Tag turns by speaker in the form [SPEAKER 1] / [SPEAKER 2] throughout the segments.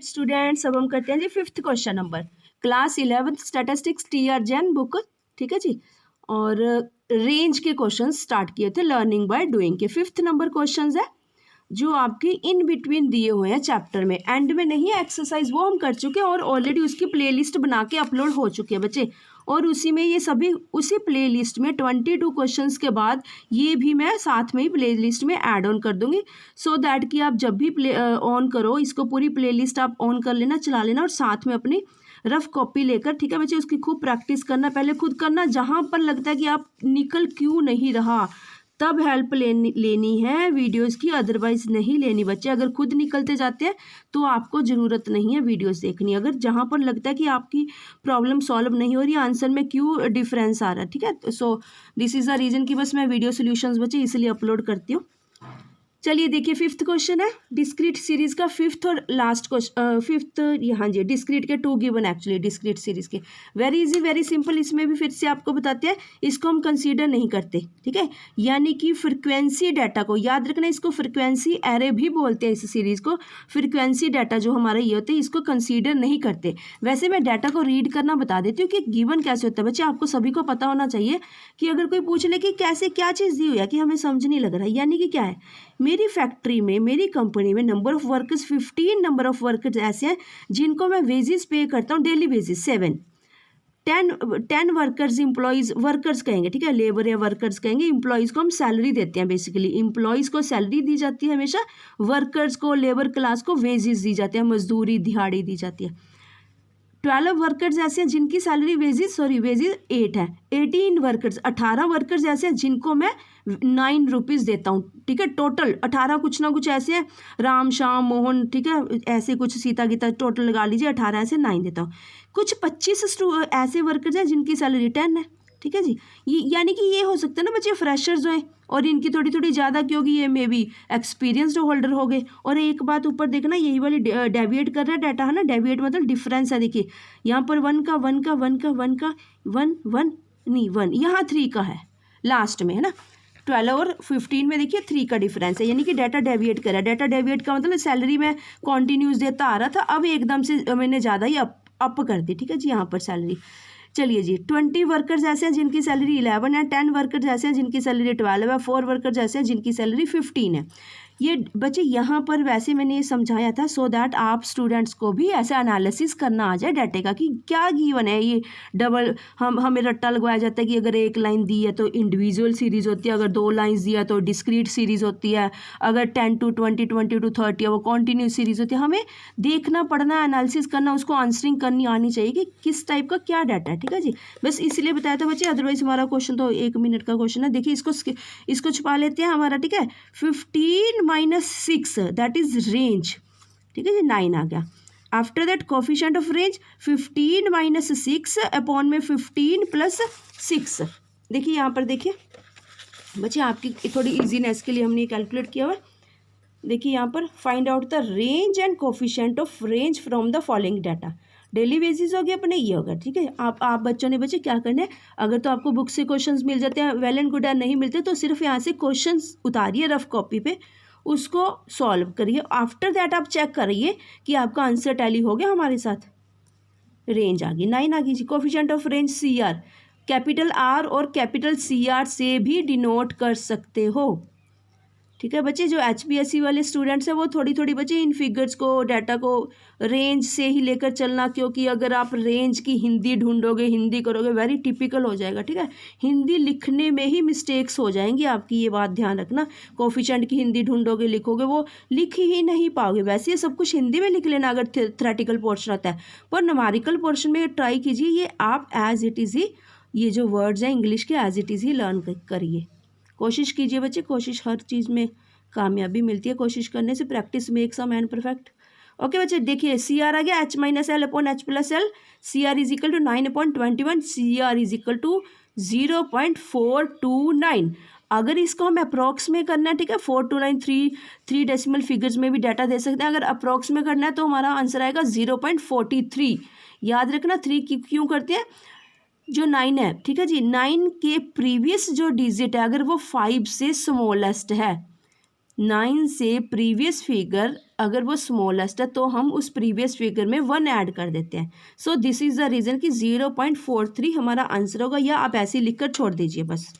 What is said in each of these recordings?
[SPEAKER 1] Students, अब हम करते हैं जी 5th question number, class 11th statistics TR. Jain book. ठीक है जी। और रेंज के क्वेश्चन स्टार्ट किए थे लर्निंग बाय डूइंग के। 5th नंबर क्वेश्चन है जो आपकी इन बिटवीन दिए हुए हैं चैप्टर में, एंड में नहीं है एक्सरसाइज, वो हम कर चुके हैं और ऑलरेडी उसकी प्लेलिस्ट बना के अपलोड हो चुकी है बच्चे। और उसी में ये सभी उसी प्लेलिस्ट में 22 क्वेश्चंस के बाद ये भी मैं साथ में ही प्लेलिस्ट में ऐड ऑन कर दूंगी, सो दैट कि आप जब भी ऑन करो इसको पूरी प्लेलिस्ट आप ऑन कर लेना, चला लेना और साथ में अपनी रफ कॉपी लेकर, ठीक है बच्चे, उसकी खूब प्रैक्टिस करना, पहले खुद करना, जहाँ पर लगता है कि आप निकल क्यों नहीं रहा तब हेल्प लेनी है वीडियोस की, अदरवाइज नहीं लेनी बच्चे। अगर खुद निकलते जाते हैं तो आपको ज़रूरत नहीं है वीडियोस देखनी। अगर जहाँ पर लगता है कि आपकी प्रॉब्लम सॉल्व नहीं हो रही, आंसर में क्यों डिफरेंस आ रहा है, ठीक है, so this is the reason कि बस मैं वीडियो सोल्यूशंस बच्चे इसलिए अपलोड करती हूँ। चलिए देखिए 5th क्वेश्चन है डिस्क्रीट सीरीज का 5th और लास्ट क्वेश्चन, 5th यहाँ जी डिस्क्रीट के 2 गिवन एक्चुअली डिस्क्रीट सीरीज के। वेरी इजी वेरी सिंपल, इसमें भी फिर से आपको बताते हैं, इसको हम कंसीडर नहीं करते, ठीक है। यानी कि फ्रिक्वेंसी डाटा को याद रखना, इसको फ्रिक्वेंसी एरे भी बोलते हैं, इस सीरीज को फ्रिक्वेंसी डाटा जो हमारा ये होते हैं इसको कंसीडर नहीं करते। वैसे मैं डाटा को रीड करना बता देती हूँ कि गिवन कैसे होता है बच्चे, आपको सभी को पता होना चाहिए कि अगर कोई पूछ ले कि कैसे क्या चीज़ दी हुई है कि हमें समझ नहीं लग रहा है, यानी कि क्या है, मेरी फैक्ट्री में मेरी कंपनी में number of workers 15 number of workers ऐसे हैं जिनको मैं वेजेस पे करता हूँ daily wages 7। 10 workers employees, workers कहेंगे, ठीक है, लेबर या वर्कर्स कहेंगे, एम्प्लॉयज़ को हम सैलरी देते हैं। बेसिकली एम्प्लॉयज़ को सैलरी दी जाती है हमेशा, वर्कर्स को लेबर क्लास को वेजेस दी जाते हैं, मजदूरी दिहाड़ी दी जाती है। 12 वर्कर्स ऐसे हैं जिनकी सैलरी वेजेस 8 है। 18 वर्कर्स 18 वर्कर्स ऐसे हैं जिनको मैं 9 रुपीज़ देता हूँ, ठीक है। टोटल 18 कुछ ना कुछ ऐसे हैं, राम श्याम मोहन, ठीक है, ऐसे कुछ सीता गीता, टोटल लगा लीजिए 18 ऐसे 9 देता हूँ। कुछ 25 ऐसे वर्कर्स हैं जिनकी सैलरी 10 है, ठीक है जी। ये यानी कि ये हो सकता है ना बच्चे फ्रेशर्स जो हैं और इनकी थोड़ी थोड़ी ज़्यादा क्योंकि ये मे बी एक्सपीरियंस्ड होल्डर हो गए। और एक बात ऊपर देखना, यही वाली डेविएट कर रहा है डाटा, है ना, डेविएट मतलब डिफरेंस है। देखिए यहाँ पर 1 का 1 का 1 का 1 का 1 1 नहीं 1, यहाँ 3 का है लास्ट में, है ना। 12 और 15 में देखिए 3 का डिफरेंस है, यानी कि डाटा डेविएट कर रहा है। डाटा डेविएट का मतलब सैलरी में कॉन्टीन्यूस देता आ रहा था, अब एकदम से मैंने ज़्यादा ही अप कर दी, ठीक है जी, यहाँ पर सैलरी। चलिए जी 20 वर्कर्स ऐसे हैं जिनकी सैलरी 11 है, 10 वर्कर्स ऐसे हैं जिनकी सैलरी 12 है, 4 वर्कर्स ऐसे हैं जिनकी सैलरी 15 है। ये बच्चे यहाँ पर वैसे मैंने ये समझाया था सो दैट आप स्टूडेंट्स को भी ऐसा एनालिसिस करना आ जाए डाटे का कि क्या गिवन है। ये डबल हमें रट्टा लगवाया जाता है कि अगर एक लाइन दी है तो इंडिविजुअल सीरीज़ होती है, अगर 2 लाइन्स दिया तो डिस्क्रीट सीरीज़ होती है, अगर 10 to 20 20 to 30 है वो कॉन्टीन्यूस सीरीज़ होती है। हमें देखना पड़ना, एनालिसिस करना, उसको आंसरिंग करनी आनी चाहिए कि किस टाइप का क्या डाटा है, ठीक है जी। बस इसलिए बताया था बच्चे, अदरवाइज हमारा क्वेश्चन तो 1 मिनट का क्वेश्चन है। देखिए इसको छुपा लेते हैं हमारा, ठीक है। 15 - 6 दैट इज रेंज, ठीक है जी, 9 आ गया। After that coefficient of range 15 - 6 upon में 15 + 6। देखिए यहाँ पर देखिए बच्चे, आपकी थोड़ी इजीनेस के लिए हमने ये कैलकुलेट किया हुआ है। देखिए यहाँ पर find out the range and coefficient of range from the following data. Daily basis हो गया अपने, ये होगा, ठीक है। आप बच्चों ने बच्चे क्या करना है, अगर तो आपको बुक से क्वेश्चंस मिल जाते हैं वेल एंड गुड है, नहीं मिलते तो सिर्फ यहाँ से क्वेश्चंस उतारिए रफ कॉपी पे, उसको सॉल्व करिए। आफ्टर दैट आप चेक करिए कि आपका आंसर टैली हो गया हमारे साथ। रेंज आ गई 9 आ गई जी। Coefficient of range CR, capital R और कैपिटल CR से भी डिनोट कर सकते हो, ठीक है बच्चे। जो HPSC वाले स्टूडेंट्स हैं वो थोड़ी थोड़ी बच्चे इन फिगर्स को, डाटा को रेंज से ही लेकर चलना, क्योंकि अगर आप रेंज की हिंदी ढूंढोगे, हिंदी करोगे, वेरी टिपिकल हो जाएगा, ठीक है। हिंदी लिखने में ही मिस्टेक्स हो जाएंगी आपकी, ये बात ध्यान रखना। कोफिशिएंट की हिंदी ढूंढोगे, लिखोगे, वो लिख ही नहीं पाओगे। वैसे ये सब कुछ हिंदी में लिख लेना अगर थ्योरेटिकल पोर्शन होता है, पर न्यूमेरिकल पोर्शन में ट्राई कीजिए ये आप एज इट इज़ ही, ये जो वर्ड्स हैं इंग्लिश के एज इट इज़ ही लर्न करिए। कोशिश कीजिए बच्चे, कोशिश हर चीज़ में कामयाबी मिलती है, कोशिश करने से। Practice makes a man perfect. Okay बच्चे, देखिए CR आ गया H - L upon H + L। CR is equal to 9/21, CR is equal to 0.429। अगर इसको हम अप्रॉक्स में करना है, ठीक है, 429 3 डेसिमल फिगर्स में भी डाटा दे सकते हैं। अगर अप्रॉक्स में करना है तो हमारा आंसर आएगा 0.43। याद रखना 3 क्यों करते हैं, जो 9 है, ठीक है जी, 9 के प्रीवियस जो डिजिट है अगर वो 5 से स्मॉलेस्ट है, 9 से प्रीवियस फिगर अगर वो स्मॉलेस्ट है तो हम उस प्रीवियस फिगर में 1 ऐड कर देते हैं। So this is the reason कि 0.43 हमारा आंसर होगा, या आप ऐसे ही लिख कर छोड़ दीजिए बस।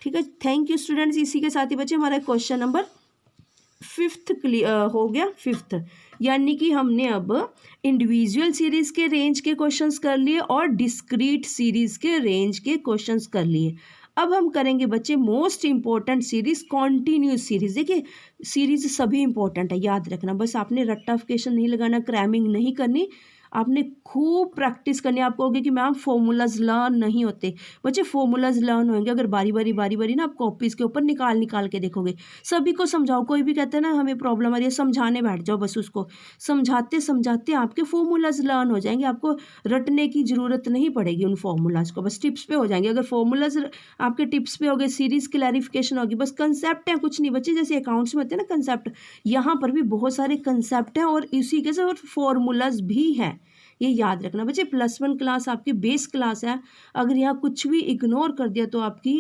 [SPEAKER 1] ठीक है, थैंक यू स्टूडेंट्स। इसी के साथ ही बच्चे हमारा क्वेश्चन नंबर 5th क्लियर हो गया। 5th यानी कि हमने अब इंडिविजुअल सीरीज़ के रेंज के क्वेश्चंस कर लिए और डिस्क्रीट सीरीज़ के रेंज के क्वेश्चंस कर लिए। अब हम करेंगे बच्चे most important series, continuous series. देखिए सीरीज़ सभी इंपॉर्टेंट है, याद रखना। बस आपने रट्टाफिकेशन नहीं लगाना, क्रैमिंग नहीं करनी, आपने खूब प्रैक्टिस करनी। आप कहोगे कि मैम फॉर्मूलाज लर्न नहीं होते। बच्चे फॉर्मूलाज लर्न होंगे अगर बारी बारी ना आप कॉपीज़ के ऊपर निकाल के देखोगे। सभी को समझाओ, कोई भी कहता है ना हमें प्रॉब्लम आ रही है, समझाने बैठ जाओ बस उसको। समझाते समझाते आपके फॉर्मूलाज लर्न हो जाएंगे, आपको रटने की ज़रूरत नहीं पड़ेगी उन फॉर्मूलाज को, बस टिप्स पे हो जाएंगे। अगर फॉर्मूलाज आपके टिप्स पे हो गए, सीरीज़ क्लैरिफिकेशन होगी, बस कंसेप्ट है, कुछ नहीं बच्चे। जैसे अकाउंट्स में होते हैं ना कंसेप्ट, यहाँ पर भी बहुत सारे कंसेप्ट हैं और इसी के साथ फॉर्मूलाज भी हैं, ये याद रखना बच्चे। +1 क्लास आपकी बेस क्लास है, अगर यहाँ कुछ भी इग्नोर कर दिया तो आपकी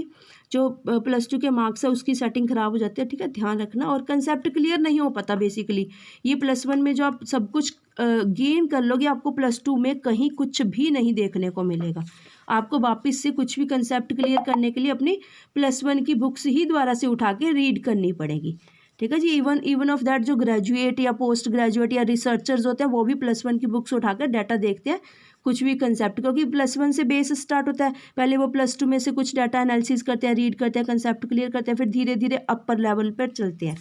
[SPEAKER 1] जो +2 के मार्क्स है उसकी सेटिंग ख़राब हो जाती है। ठीक है, ध्यान रखना। और कंसेप्ट क्लियर नहीं हो पाता बेसिकली, ये +1 में जो आप सब कुछ गेन कर लोगे, आपको +2 में कहीं कुछ भी नहीं देखने को मिलेगा। आपको वापस से कुछ भी कंसेप्ट क्लियर करने के लिए अपनी +1 की बुक्स ही दोबारा से उठा के रीड करनी पड़ेगी। ठीक है जी। इवन ऑफ दैट जो ग्रेजुएट या पोस्ट ग्रेजुएट या रिसर्चर्स होते हैं वो भी +1 की बुक्स उठाकर डाटा देखते हैं, कुछ भी कंसेप्ट, क्योंकि +1 से बेस स्टार्ट होता है। पहले वो +2 में से कुछ डाटा एनालिसिस करते हैं, रीड करते हैं, कंसेप्ट क्लियर करते हैं, फिर धीरे धीरे अपर लेवल पर चलते हैं।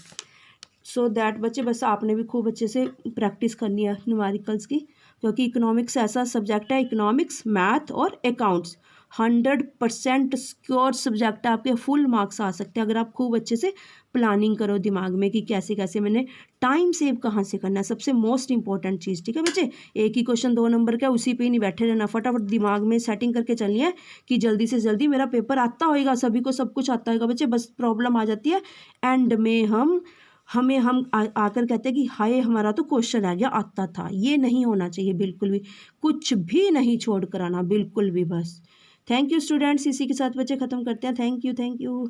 [SPEAKER 1] सो दैट बच्चे बस आपने भी खूब अच्छे से प्रैक्टिस करनी है न्यूमेरिकल्स की, क्योंकि इकोनॉमिक्स ऐसा सब्जेक्ट है, इकोनॉमिक्स, मैथ और अकाउंट्स 100% सिक्योर सब्जेक्ट है, आपके फुल मार्क्स आ सकते हैं अगर आप खूब अच्छे से प्लानिंग करो दिमाग में कि कैसे कैसे मैंने टाइम सेव कहाँ से करना है, सबसे मोस्ट इंपॉर्टेंट चीज़। ठीक है बच्चे, एक ही क्वेश्चन 2 नंबर का, उसी पे ही नहीं बैठे रहना, फटाफट दिमाग में सेटिंग करके चलनी है कि जल्दी से जल्दी मेरा पेपर आता होएगा। सभी को सब कुछ आता होगा बच्चे, बस प्रॉब्लम आ जाती है एंड में हम आकर कहते हैं कि हाय हमारा तो क्वेश्चन आ गया, आता था। ये नहीं होना चाहिए बिल्कुल भी, कुछ भी नहीं छोड़ कर आना बिल्कुल भी। बस थैंक यू स्टूडेंट्स, इसी के साथ बच्चे ख़त्म करते हैं। Thank you.